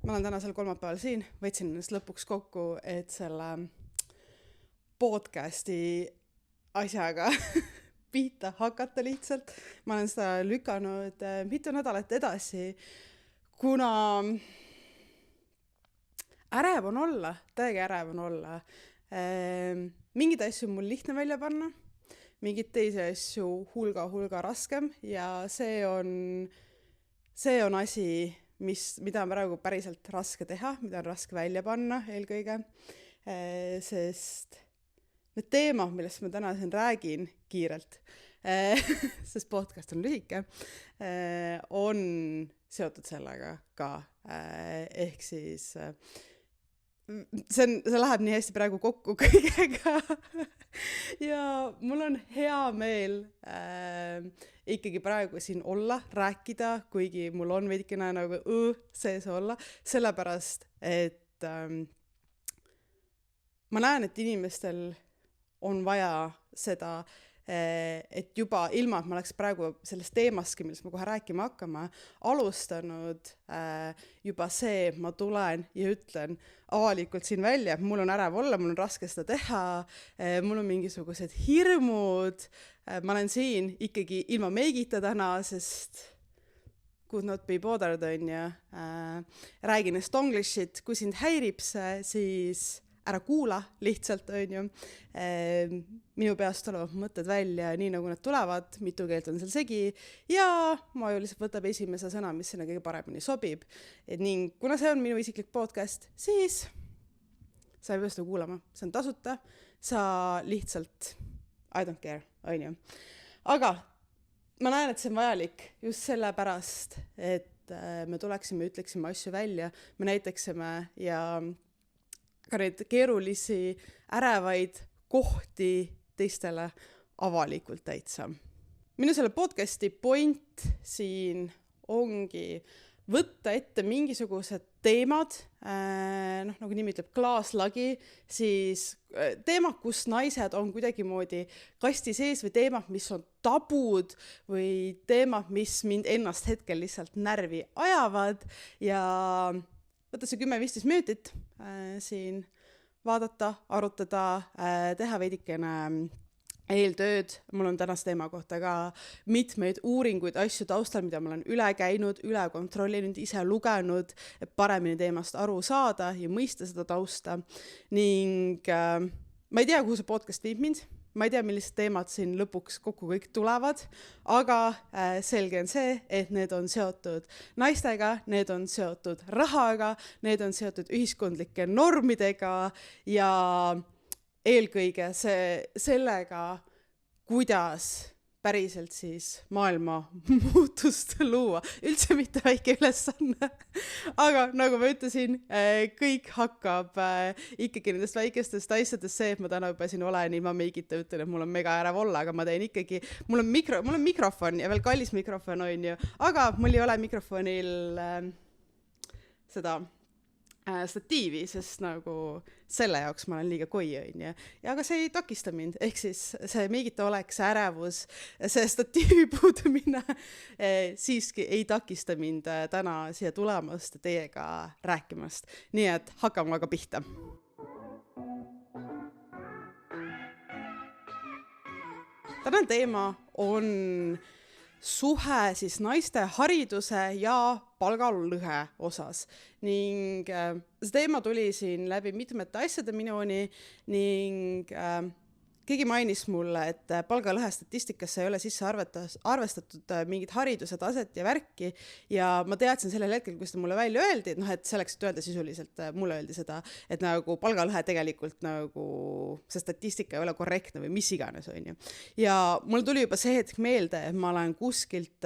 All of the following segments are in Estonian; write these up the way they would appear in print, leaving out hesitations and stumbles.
Ma olen tänasel kolmapäeval siin, võtsin ennast lõpuks kokku, et selle podcasti asjaga pihta hakata lihtsalt. Ma olen seda lükanud mitu nädalat edasi, kuna ärev on olla, täiega ärev on olla. Mingid asju on mul lihtne välja panna, mingid teisi asju hulga raskem ja see on asi, mida on praegu päriselt raske teha, mida on raske välja panna eelkõige, sest need teemad, millest ma täna siin räägin kiirelt, sest podcast on lühike, on seotud sellega ka, ehk siis see läheb nii hästi praegu kokku kõigega ja mul on hea meel ikkagi praegu siin olla, rääkida, kuigi mul on veidikene nagu sees olla, sellepärast, et ma näen, et inimestel on vaja seda, et juba ilma, et ma oleks praegu sellest teemastki, millest ma kohe rääkima hakkama, alustanud juba see, ma tulen ja ütlen avalikult siin välja, mul on ärev olla, mul on raske seda teha, mul on mingisugused hirmud, ma olen siin ikkagi ilma meigita täna, sest could not be bothered on ja räägin estonglishit, kui sind häirib see, siis ära kuula lihtsalt, on ju. Minu peast tulevad mõtted välja nii, nagu nad tulevad, mitu keelt on seal segi ja ma ju lihtsalt võtab esimese sõna, mis sinna kõige paremini sobib. Ning kuna see on minu isiklik podcast, siis sa ei pea seda kuulama. See on tasuta, sa lihtsalt I don't care, on ju. Aga ma näen, et see on vajalik just sellepärast, et me tuleksime, ütleksime asju välja, me näitaksime ja ka neid keerulisi, ärevaid kohti teistele avalikult täitsa. Minu selle podcasti point siin ongi võtta ette mingisugused teemad, nagu nimi ütleb klaaslagi, siis teemad, kus naised on kuidagimoodi kasti sees või teemad, mis on tabud või teemad, mis mind ennast hetkel lihtsalt närvi ajavad ja võtta see 10-15 minutit siin vaadata, arutada, teha veidikene eeltööd. Mul on tänase teema kohta ka mitmeid uuringuid, asju taustal, mida ma olen üle käinud, üle kontrollinud, ise lugenud, et paremini teemast aru saada ja mõista seda tausta. Ning ma ei tea, kuhu see podcast viib mind. Ma ei tea, millised teemad siin lõpuks kokku kõik tulevad, aga selge on see, et need on seotud naistega, need on seotud rahaga, need on seotud ühiskondlike normidega ja eelkõige sellega, kuidas päriselt siis maailma muutust luua. Üldse mitte väike ülesanne. Aga nagu ma ütlesin, kõik hakkab ikkagi nendest väikestest asjadest see, et ma täna juba siin olen ilma meigita, ütlen, et mul on mega ärev olla, aga ma teen ikkagi, mul on mikrofon ja veel kallis mikrofon on ju, aga mul ei ole mikrofonil seda statiivi, sest nagu selle jaoks ma olen liiga koi on ja aga see ei takista mind, ehk siis see meigita oleks ärevus, see statiivi puudumine siiski ei takista mind täna siia tulemast ja teiega rääkimast. Nii et hakkame aga pihta. Tänane teema on suhe siis naiste hariduse ja palgalõhe osas. Ning see teema tuli siin läbi mitmete asjade minuni ning keegi mainis mulle, et palgalõhe statistikasse ei ole sisse arvestatud mingid hariduse taset ja värki ja ma teadsin sellel hetkel, kui seda mulle välja öeldi, et selleks, et öelda sisuliselt, mulle öeldi seda, et nagu palgalõhe tegelikult nagu see statistika ei ole korrektne või mis iganes on ju. Ja mul tuli juba see hetk meelde, et ma olen kuskilt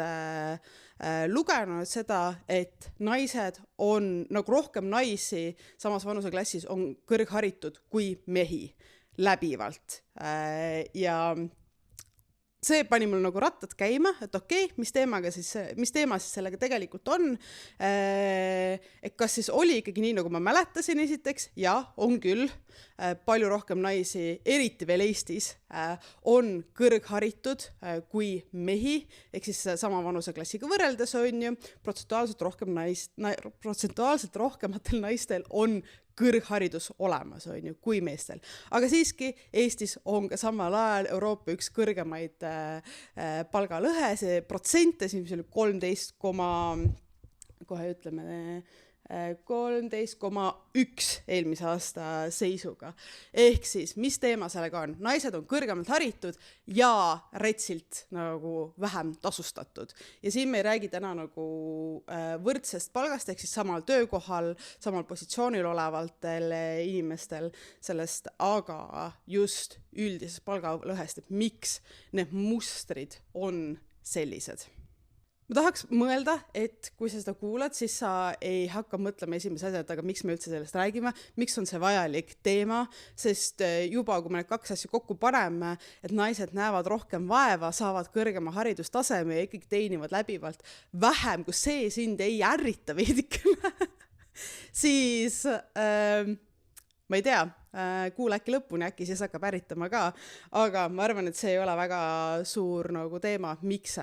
lugenud seda, et naised on, nagu rohkem naisi samas vanuseklassis on kõrgharitud kui mehi läbivalt ja see pani mul nagu rattad käima, et okei, mis teema siis sellega tegelikult on, et kas siis oli ikkagi nii, nagu ma mäletasin esiteks, ja on küll, palju rohkem naisi, eriti veel Eestis, on kõrgharitud kui mehi, ehk siis sama vanuseklassiga võrreldes on ju, protsentuaalselt rohkematel naistel on kõrgharidus olemas, on ju, kui meestel. Aga siiski Eestis on ka samal ajal Euroopa üks kõrgemaid palgalõhe, see protsente, mis oli 13,1 eelmise aasta seisuga. Ehk siis, mis teema sellega on? Naised on kõrgemalt haritud ja retsilt nagu vähem tasustatud. Ja siin me ei räägi täna nagu võrdsest palgast, ehk siis samal töökohal, samal positsioonil olevatel inimestel sellest, aga just üldises palgalõhest, et miks need mustrid on sellised. Ma tahaks mõelda, et kui sa seda kuulad, siis sa ei hakka mõtlema esimese asja, et aga miks me üldse sellest räägime, miks on see vajalik teema, sest juba kui me need kaks asja kokku paneme, et naised näevad rohkem vaeva, saavad kõrgema haridustaseme ja ikkagi teenivad läbivalt vähem, kui see sind ei ärrita veidikene, siis ma ei tea, kuule äkki lõpuni, äkki siis hakkab ärritama ka, aga ma arvan, et see ei ole väga suur nagu teema, miks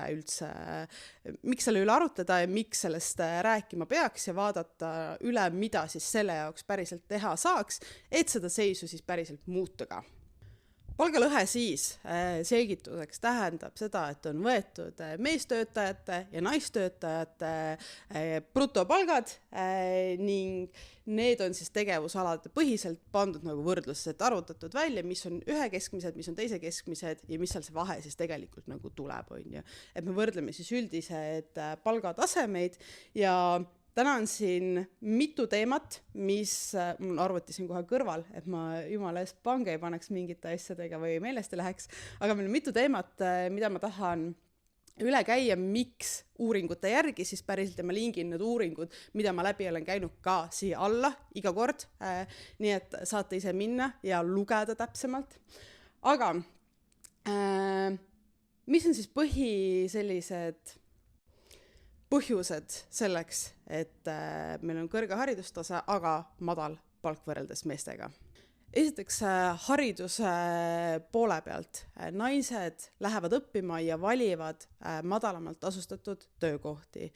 selle üle arutleda ja miks sellest rääkima peaks ja vaadata üle, mida siis selle jaoks päriselt teha saaks, et seda seisu siis päriselt muuta ka. Palgalõhe siis selgituseks tähendab seda, et on võetud meestöötajate ja naistöötajate brutopalgad ning need on siis tegevusalade põhiselt pandud nagu võrdluses, et arvutatud välja, mis on ühe keskmised, mis on teise keskmised ja mis seal see vahe siis tegelikult nagu tuleb, on ju. Et me võrdleme siis üldised palgatasemeid ja täna on siin mitu teemat, mis mul arvutasin kohe kõrval, et ma jumala eest pange ei paneks mingite asjadega või meelest ei läheks, aga meil on mitu teemat, mida ma tahan üle käia, miks uuringute järgi, siis päriselt ma lingin need uuringud, mida ma läbi olen käinud ka siia alla iga kord, nii et saate ise minna ja lugeda täpsemalt. Aga mis on siis sellised põhjused selleks, et meil on kõrge haridustase, aga madal palk võrreldes meestega? Esiteks hariduse poole pealt. Naised lähevad õppima ja valivad madalamalt tasustatud töökohti.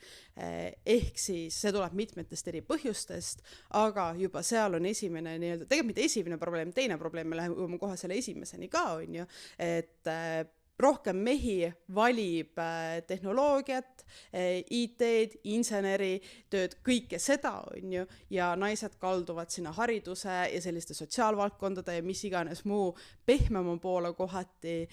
Ehk siis see tuleb mitmetest eri põhjustest, aga juba seal on esimene, tegelikult mitte esimene probleem, teine probleem, me läheme kohe selle esimeseni ka, on ju, et rohkem mehi valib tehnoloogiat, IT-d, inseneri tööd, kõike seda on ju, ja naised kalduvad sinna hariduse ja selliste sotsiaalvaldkondade ja mis iganes muu pehmema poole kohati,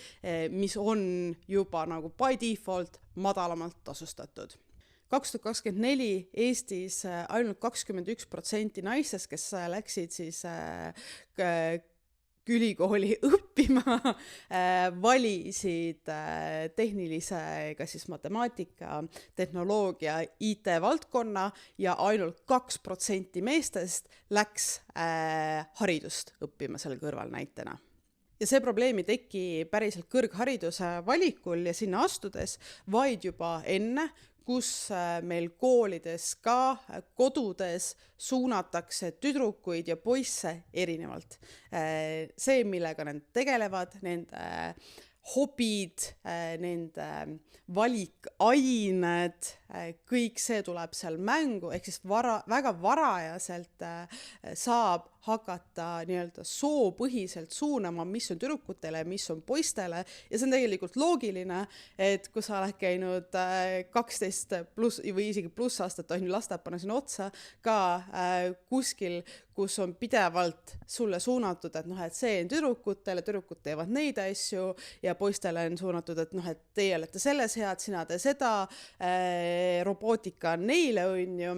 mis on juba nagu by default madalamalt tasustatud. 2024 Eestis ainult 21% naistest, kes läksid siis ülikooli õppima, valisid tehnilise, kas siis matemaatika, tehnoloogia, IT valdkonna ja ainult 2% meestest läks haridust õppima selle kõrval näitena. Ja see probleem ei teki päriselt kõrghariduse valikul ja sinna astudes, vaid juba enne, kus meil koolides ka kodudes suunatakse tüdrukuid ja poisse erinevalt. See, millega nad tegelevad, nende hobid, nende valikained, kõik see tuleb seal mängu, ehk siis väga varajaselt saab hakata nii-öelda soopõhiselt suunama, mis on tüdrukutele, mis on poistele ja see on tegelikult loogiline, et kui sa oled käinud 12 plus või isegi pluss aastat on lasteapana sinna otsa ka kuskil, kus on pidevalt sulle suunatud, et et see on tüdrukutele, tüdrukud teevad neid asju ja poistele on suunatud, et et teie olete selles head, sina tee seda, robootika on neile on ju,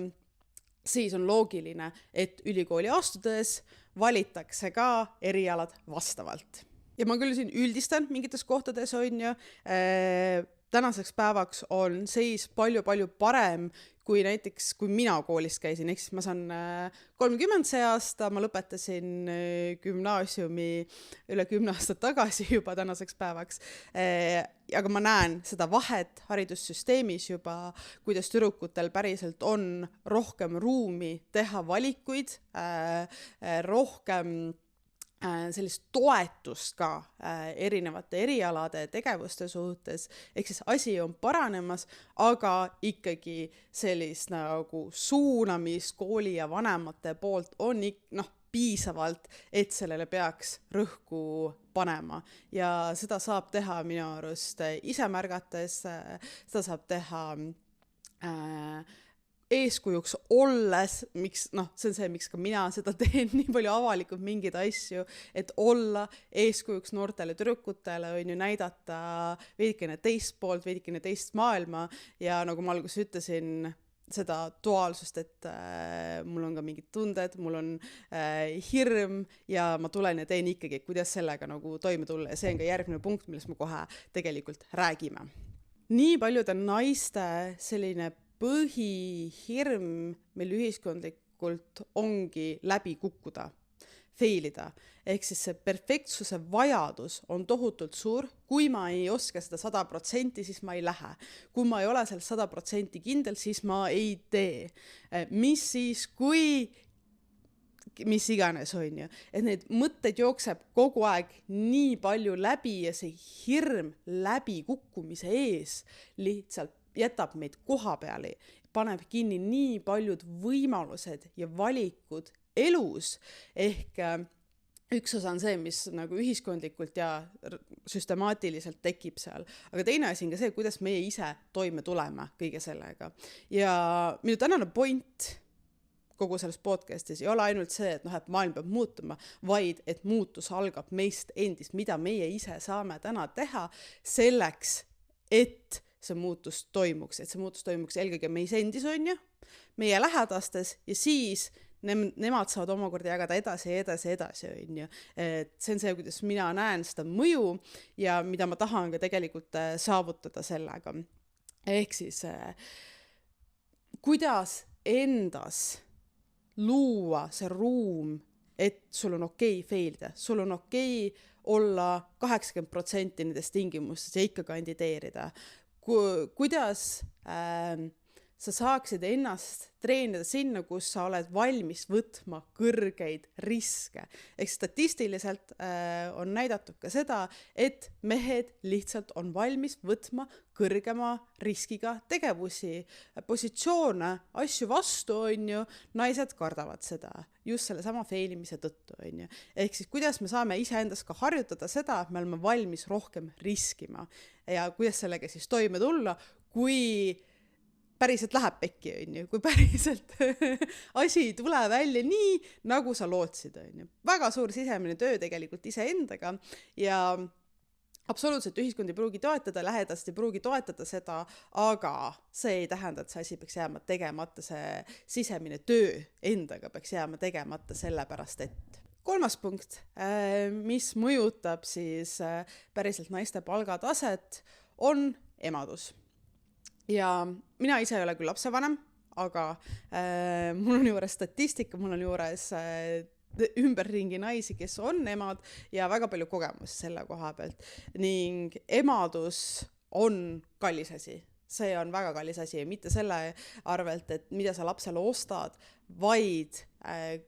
siis on loogiline, et ülikooli astudes valitakse ka erialad vastavalt. Ja ma küll siin üldistan mingites kohtades on ju, tänaseks päevaks on seis palju-palju parem kui näiteks, kui mina koolis käisin, ehk siis ma saan 30 see aasta, ma lõpetasin gümnaasiumi üle 10 aastat tagasi juba tänaseks päevaks. Aga ma näen seda vahet haridussüsteemis juba, kuidas tüdrukutel päriselt on rohkem ruumi teha valikuid, rohkem sellist toetust ka erinevate erialade tegevuste suhtes, ehk siis asi on paranemas, aga ikkagi sellist nagu suunamis kooli ja vanemate poolt on piisavalt, et sellele peaks rõhku panema. Ja seda saab teha minu arust ise märgates, seda saab teha eeskujuks olles, see on see, miks ka mina seda teen nii palju avalikult mingeid asju, et olla eeskujuks noortele tüdrukutele, on ju näidata veidikene teist poolt, veidikene teist maailma ja nagu ma alguses ütlesin, seda duaalsust, et mul on ka mingid tunded, mul on hirm ja ma tulen ja teen ikkagi, kuidas sellega nagu toime tulla ja see on ka järgmine punkt, millest me kohe tegelikult räägime. Nii paljude naiste selline põhihirm meil ühiskondlikult ongi läbi kukkuda, failida. Ehk siis see perfektsuse vajadus on tohutult suur. Kui ma ei oska seda 100%, siis ma ei lähe. Kui ma ei ole seal 100% kindel, siis ma ei tee. Mis siis, kui mis iganes on ju. Et need mõtted jookseb kogu aeg nii palju läbi ja see hirm läbi kukkumise ees lihtsalt jätab meid koha peale, paneb kinni nii paljud võimalused ja valikud elus, ehk üks osa on see, mis nagu ühiskondlikult ja süstemaatiliselt tekib seal, aga teine asi on ka see, kuidas meie ise toime tuleme kõige sellega. Ja minu tänane point kogu selles podcastis ei ole ainult see, et et maailm peab muutuma, vaid et muutus algab meist endist, mida meie ise saame täna teha selleks, et see muutus toimuks, eelkõige meis endis on ju, meie lähedastes ja siis nemad saavad omakorda jagada edasi, on ju. Et see on see, kuidas mina näen seda mõju ja mida ma tahan ka tegelikult saavutada sellega. Ehk siis, kuidas endas luua see ruum, et sul on okei failida, sul on okei olla 80% nendest tingimustest ja ikka kandideerida. Kuidas sa saaksid ennast treenida sinna, kus sa oled valmis võtma kõrgeid riske. Ehk statistiliselt on näidatud ka seda, et mehed lihtsalt on valmis võtma kõrgema riskiga tegevusi, positsioone, asju vastu on ju, naised kardavad seda just selle sama failimise tõttu on ju. Ehk siis kuidas me saame iseendas ka harjutada seda, et me oleme valmis rohkem riskima ja kuidas sellega siis toime tulla, kui päriselt läheb pekki, on ju, kui päriselt asi ei tule välja nii, nagu sa lootsid, on ju. Väga suur sisemine töö tegelikult iseendaga ja absoluutselt ühiskond ei pruugi toetada, lähedast ei pruugi toetada seda, aga see ei tähenda, et see asi peaks jääma tegemata, see sisemine töö endaga peaks jääma tegemata sellepärast, et kolmas punkt, mis mõjutab siis päriselt naiste palgataset, on emadus. Ja mina ise ei ole küll lapsevanem, aga mul on juures statistika, mul on juures ümberringi naisi, kes on emad ja väga palju kogemusi selle koha pealt. Ning emadus on kallis asi. See on väga kallis asi ja mitte selle arvelt, et mida sa lapsele ostad, vaid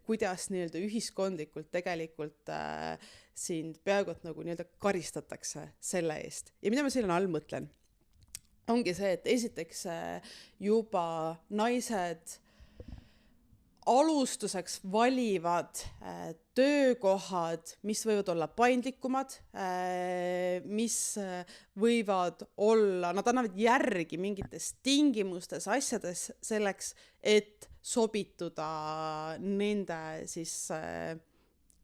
kuidas nii-öelda ühiskondlikult tegelikult sind peaaegu nagu nii-öelda karistatakse selle eest. Ja mida ma siin all mõtlen? Ongi see, et esiteks juba naised alustuseks valivad töökohad, mis võivad olla paindlikumad, mis võivad olla, nad annavad järgi mingites tingimustes, asjades selleks, et sobituda nende siis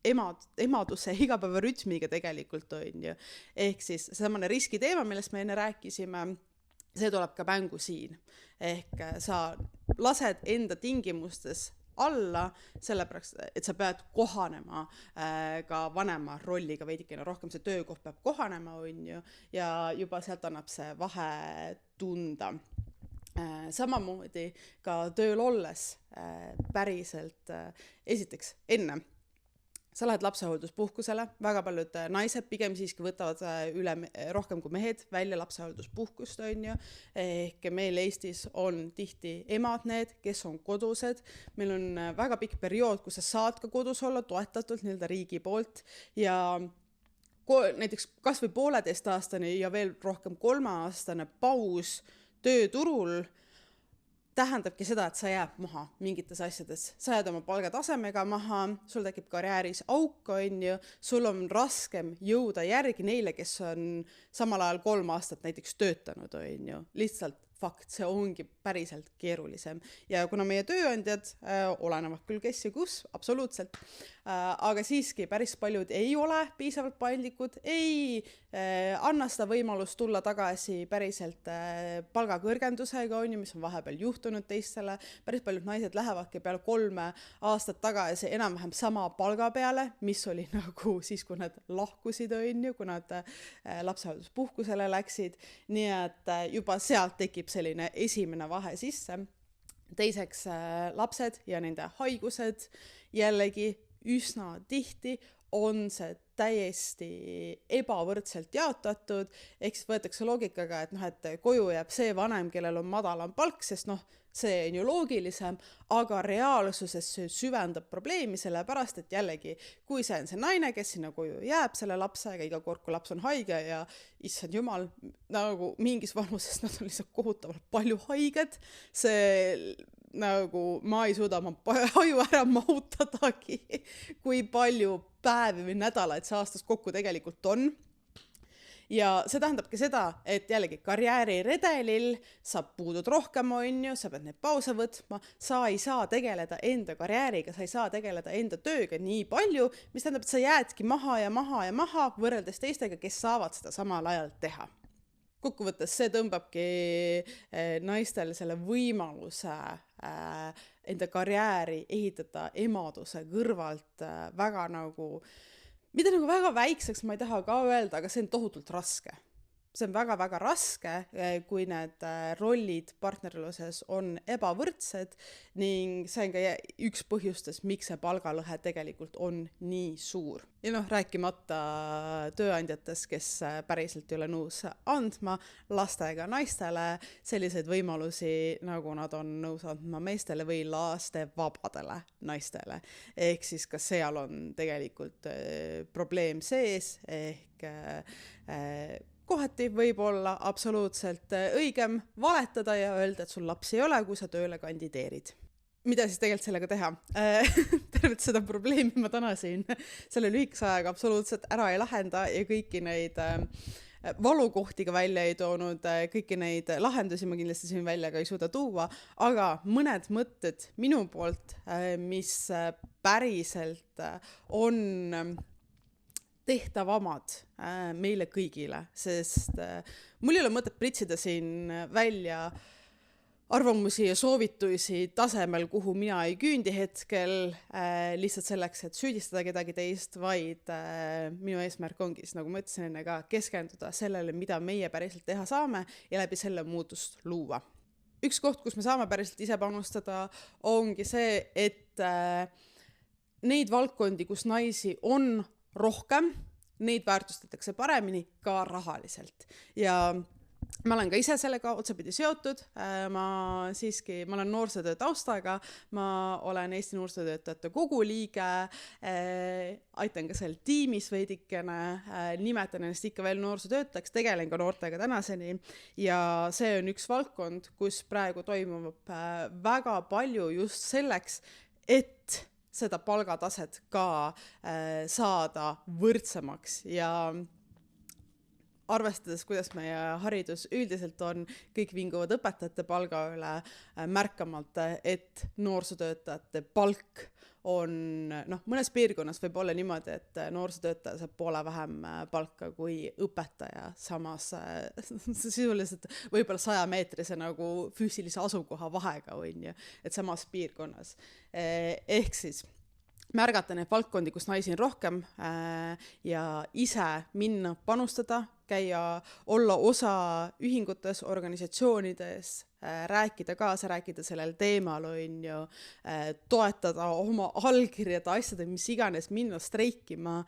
emaduse igapäevarütmiga tegelikult on ju. Ehk siis seesamane riskiteema, millest me enne rääkisime, see tuleb ka mängu siin. Ehk sa lased enda tingimustes alla, sellepärast, et sa pead kohanema ka vanema rolliga veidikene rohkem, see töökoht peab kohanema, on ju, ja juba sealt annab see vahe tunda. Samamoodi ka tööl olles päriselt, esiteks enne sa lähed lapsehoolduspuhkusele, väga paljud naised pigem siiski võtavad üle rohkem kui mehed välja lapsehoolduspuhkust, on ju, ehk meil Eestis on tihti emad need, kes on kodused, meil on väga pikk periood, kus sa saad ka kodus olla toetatult nii-öelda riigi poolt ja näiteks kas või 1,5-aastane ja veel rohkem 3-aastane paus tööturul tähendabki seda, et sa jääb maha mingites asjades. Sa jääd oma palgatasemega maha, sul tekib karjääris auk, on ju, sul on raskem jõuda järgi neile, kes on samal ajal 3 aastat näiteks töötanud, on ju. Lihtsalt fakt, see ongi päriselt keerulisem. Ja kuna meie tööandjad olenevad küll kes ja kus, absoluutselt, aga siiski päris paljud ei ole piisavalt paindlikud, ei anna seda võimalust tulla tagasi päriselt palgakõrgendusega, on ju, mis on vahepeal juhtunud teistele. Päris paljud naised lähevadki peale 3 aastat tagasi enam-vähem sama palga peale, mis oli nagu siis, kui nad lahkusid, on ju, kui nad lapsehoolduspuhkusele läksid. Nii et juba sealt tekib selline esimene vahe sisse. Teiseks lapsed ja nende haigused jällegi üsna tihti on see täiesti ebavõrdselt jaotatud, ehk siis võetakse loogikaga, et koju jääb see vanem, kellel on madalam palk, sest see on ju loogilisem, aga reaalsuses see süvendab probleemi, sellepärast, et jällegi, kui see on see naine, kes sinna koju jääb selle lapsega, iga kord, kui laps on haige ja issand jumal, nagu mingis vanuses nad on lihtsalt kohutavalt palju haiged, see nagu ma ei suuda oma aju ära mahutadagi, kui palju päevi või nädalaid see aastas kokku tegelikult on. Ja see tähendabki seda, et jällegi karjääriredelil sa puudud rohkem, on ju, sa pead need pause võtma, sa ei saa tegeleda enda karjääriga, sa ei saa tegeleda enda tööga nii palju, mis tähendab, et sa jäädki maha ja maha ja maha võrreldes teistega, kes saavad seda samal ajal teha. Kokkuvõttes see tõmbabki naistel selle võimaluse enda karjääri ehitada emaduse kõrvalt väga nagu, mida nagu väga väikseks ma ei taha ka öelda, aga see on tohutult raske. See on väga-väga raske, kui need rollid partnerluses on ebavõrdsed ning see on ka üks põhjustes, miks see palgalõhe tegelikult on nii suur. Ja rääkimata tööandjatest, kes päriselt ei ole nõus andma lastega naistele selliseid võimalusi, nagu nad on nõus andma meestele või laste vabadele naistele. Ehk siis ka seal on tegelikult probleem sees, ehk kohati võib olla absoluutselt õigem valetada ja öelda, et sul lapsi ei ole, kui sa tööle kandideerid. Mida siis tegelikult sellega teha? Tervet seda probleemi ma täna siin selle lühikese ajaga absoluutselt ära ei lahenda ja kõiki neid valukohti ka välja ei toonud, kõiki neid lahendusi ma kindlasti siin välja ka ei suuda tuua, aga mõned mõtted minu poolt, mis päriselt on tehtavamad meile kõigile, sest mul ei ole mõtet pritsida siin välja arvamusi ja soovitusi tasemel, kuhu mina ei küündi hetkel, lihtsalt selleks, et süüdistada kedagi teist, vaid minu eesmärk ongi, nagu ma ütlesin enne ka, keskenduda sellele, mida meie päriselt teha saame ja läbi selle muutust luua. Üks koht, kus me saame päriselt ise panustada, ongi see, et neid valdkondi, kus naisi on rohkem, neid väärtustatakse paremini ka rahaliselt. Ja ma olen ka ise sellega otsapidi seotud, ma olen noorsootöö taustaga, ma olen Eesti Noorsootöötajate Kogu liige, aitan ka seal tiimis veidikene, nimetan ennast ikka veel noorsootöötajaks, tegelen ka noortega tänaseni ja see on üks valdkond, kus praegu toimub väga palju just selleks, et seda palgataset ka saada võrdsemaks ja arvestades, kuidas meie haridus üldiselt on, kõik vinguvad õpetajate palga üle märkamata, et noorsootöötajate palk on, mõnes piirkonnas võib olla niimoodi, et noorsootöötaja saab poole vähem palka kui õpetaja, samas sisuliselt võib-olla 100-meetrise nagu füüsilise asukoha vahega, on ju, et samas piirkonnas. Ehk siis märgata neid valdkondi, kus naisi on rohkem ja ise minna panustada, käia, olla osa ühingutes, organisatsioonides, rääkida kaasa, rääkida sellel teemal, on ju, toetada oma allkirjade asjade, mis iganes, minna streikima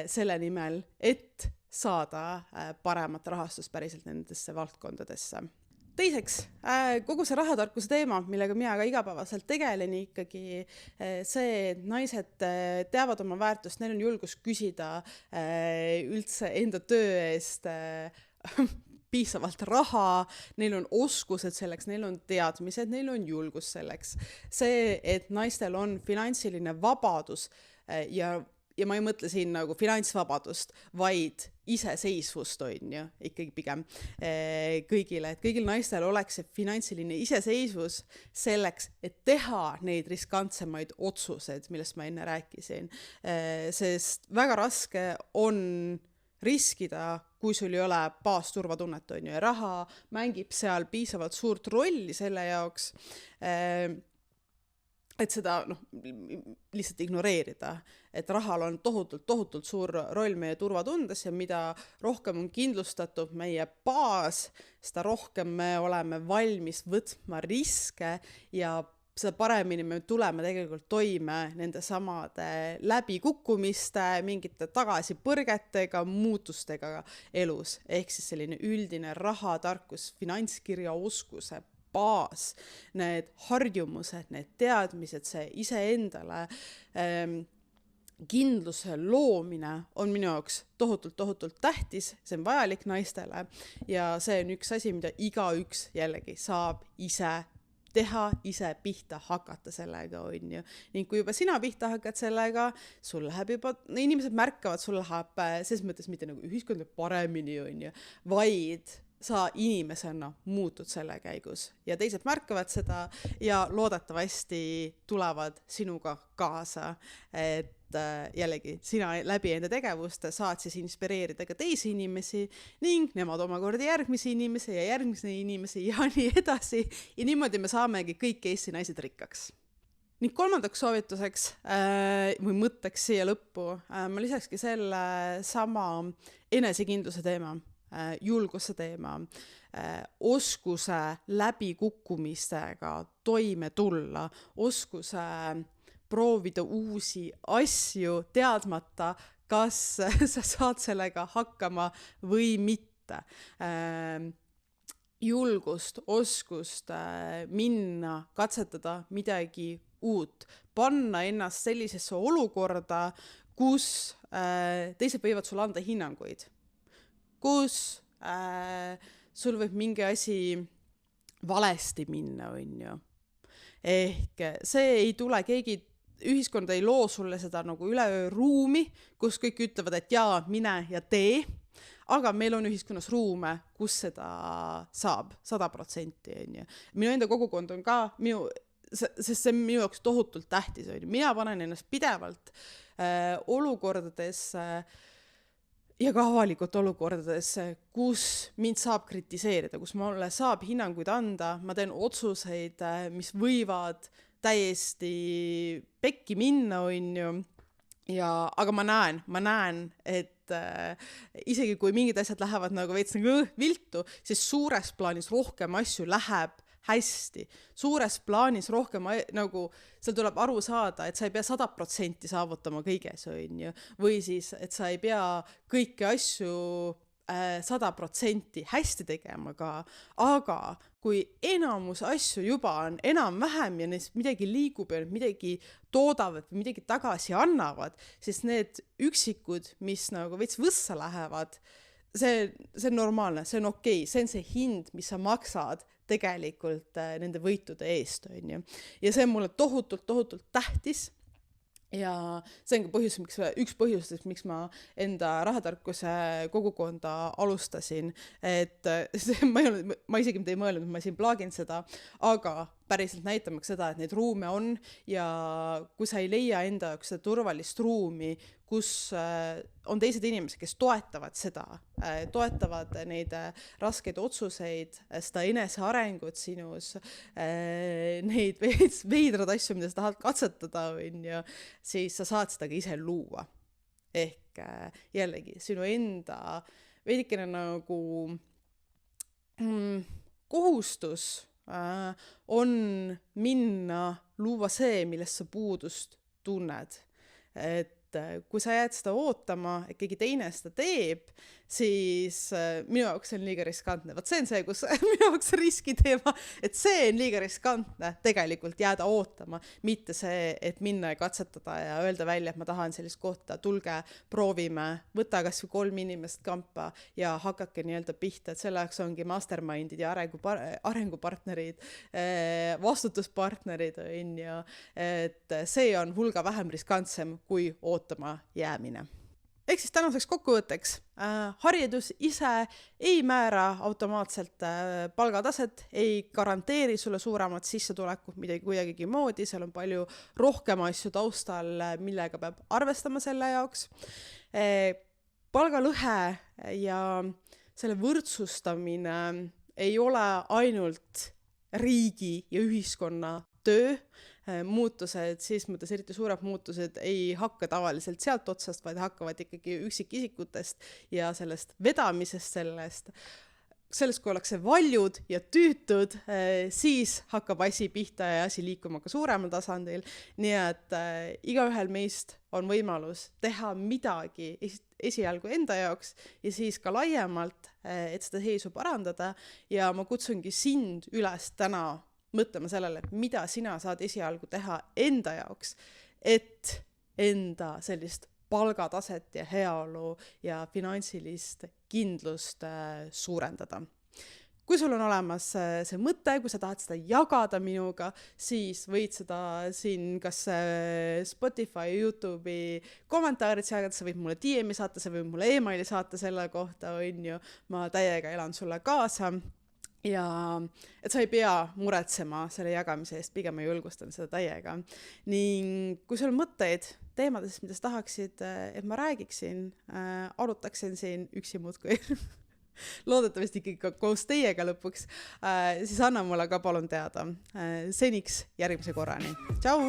selle nimel, et saada paremat rahastust päriselt nendesse valdkondadesse. Teiseks, kogu see rahatarkuse teema, millega mina ka igapäevaselt tegelen ikkagi see, et naised teavad oma väärtust, neil on julgus küsida üldse enda töö eest piisavalt raha, neil on oskused selleks, neil on teadmised, neil on julgus selleks. See, et naistel on finantsiline vabadus ja ma ei mõtle siin nagu finantsvabadust, vaid iseseisvust on ju, ikkagi pigem kõigile, et kõigil naistel oleks see finantsiline iseseisvus selleks, et teha neid riskantsemaid otsuseid, millest ma enne rääkisin. Sest väga raske on riskida, kui sul ei ole baasturvatunnet, on ju, ja raha mängib seal piisavalt suurt rolli selle jaoks, et seda lihtsalt ignoreerida, et rahal on tohutult suur roll meie turvatundes ja mida rohkem on kindlustatud meie baas, seda rohkem me oleme valmis võtma riske ja seda paremini me tuleme tegelikult toime nende samade läbikukkumiste, mingite tagasipõrgetega, muutustega elus. Ehk siis selline üldine rahatarkus, finantskirja oskuse baas, need harjumused, need teadmised, see iseendale kindluse loomine on minu jaoks tohutult tähtis, see on vajalik naistele ja see on üks asi, mida igaüks jällegi saab ise teha, ise pihta hakata sellega, on ju. Ning kui juba sina pihta hakkad sellega, sul läheb juba, inimesed märkavad, sul läheb selles mõttes mitte nagu ühiskond paremini, on ju, vaid sa inimesena muutud selle käigus ja teised märkavad seda ja loodetavasti tulevad sinuga kaasa, et jällegi sina läbi enda tegevuste saad siis inspireerida ka teisi inimesi ning nemad omakorda järgmisi inimesi ja järgmisi inimesi ja nii edasi ja niimoodi me saamegi kõik Eesti naised rikkaks. Ning kolmandaks soovituseks või mõtteks siia lõppu ma lisakski selle sama enesekindluse teema, julguse teema, oskuse läbikukkumistega toime tulla, oskuse proovida uusi asju teadmata, kas sa saad sellega hakkama või mitte. Julgust, oskust minna, katsetada midagi uut, panna ennast sellisesse olukorda, kus teised võivad sulle anda hinnanguid, kus sul võib mingi asi valesti minna, on ju. Ehk see ei tule keegi, ühiskond ei loo sulle seda nagu üleöö ruumi, kus kõik ütlevad, et jaa, mine ja tee, aga meil on ühiskonnas ruume, kus seda saab 100%, on ju. Minu enda kogukond on ka, sest see on minu jaoks tohutult tähtis, on ju. Mina panen ennast pidevalt olukordades ja ka avalikult olukordades, kus mind saab kritiseerida, kus mulle saab hinnanguid anda, ma teen otsuseid, mis võivad täiesti pekki minna, on ju, aga ma näen, et isegi kui mingid asjad lähevad nagu veits nagu viltu, siis suures plaanis rohkem asju läheb hästi. Suures plaanis rohkem nagu seal tuleb aru saada, et sa ei pea 100% saavutama kõiges, on ju. Või siis, et sa ei pea kõiki asju 100% hästi tegema ka, aga kui enamus asju juba on enam-vähem ja neist midagi liigub ja midagi toodavad või midagi tagasi annavad, siis need üksikud, mis nagu veits võssa lähevad, see on normaalne, see on okei, see on see hind, mis sa maksad tegelikult nende võitude eest, on ju. Ja see on mulle tohutult tähtis ja see on ka üks põhjustest, miks ma enda rahatarkuse kogukonda alustasin, et ma isegi mitte ei mõelnud, et ma siin plaagin seda, aga päriselt näitamaks seda, et neid ruume on ja kui sa ei leia enda jaoks seda turvalist ruumi, kus on teised inimesed, kes toetavad seda, toetavad neid raskeid otsuseid, seda enesearengut sinus, neid veidrad asju, mida sa tahad katsetada, siis sa saad seda ka ise luua. Ehk jällegi, sinu enda veidikene nagu kohustus on minna luua see, millest sa puudust tunned. Et kui sa jääd seda ootama, et keegi teine seda teeb, siis minu jaoks see on liiga riskantne. Vaat see on see, kus minu jaoks riski teema, et see on liiga riskantne tegelikult jääda ootama, mitte see, et minna ja katsetada ja öelda välja, et ma tahan sellist kohta, tulge, proovime, võta kas või 3 inimest kampa ja hakake nii-öelda pihta, et selle jaoks ongi mastermindid ja arengupartnerid, vastutuspartnerid, et see on hulga vähem riskantsem kui ootama jäämine. Ehk siis tänaseks kokkuvõtteks, haridus ise ei määra automaatselt palgataset, ei garanteeri sulle suuremat sissetulekut midagi kuidagigi moodi, seal on palju rohkem asju taustal, millega peab arvestama selle jaoks. Palgalõhe ja selle võrdsustamine ei ole ainult riigi ja ühiskonna töö, muutused, siis mõttes eriti suured muutused ei hakka tavaliselt sealt otsast, vaid hakkavad ikkagi üksikisikutest ja sellest vedamisest sellest, kui ollakse valjud ja tüütud, siis hakkab asi pihta ja asi liikuma ka suuremal tasandil. Nii et igaühel meist on võimalus teha midagi esialgu enda jaoks ja siis ka laiemalt, et seda seisu parandada ja ma kutsungi sind üles täna mõtlema sellele, mida sina saad esialgu teha enda jaoks, et enda sellist palgataset ja heaolu ja finantsilist kindlust suurendada. Kui sul on olemas see mõte, kui sa tahad seda jagada minuga, siis võid seda siin kas Spotify, YouTube'i kommentaarid jagada, sa võid mulle DM-i saata, sa võid mulle emaili saata selle kohta, ma täiega elan sulle kaasa. Ja et sa ei pea muretsema selle jagamise eest, pigem ma julgustan seda täiega. Ning kui sul on mõtteid teemadest, mida sa tahaksid, et ma räägiksin, arutaksin siin üksi muudkui, loodetavasti ikkagi ka koos teiega lõpuks, siis anna mulle ka palun teada. Seniks järgmise korrani. Tšau!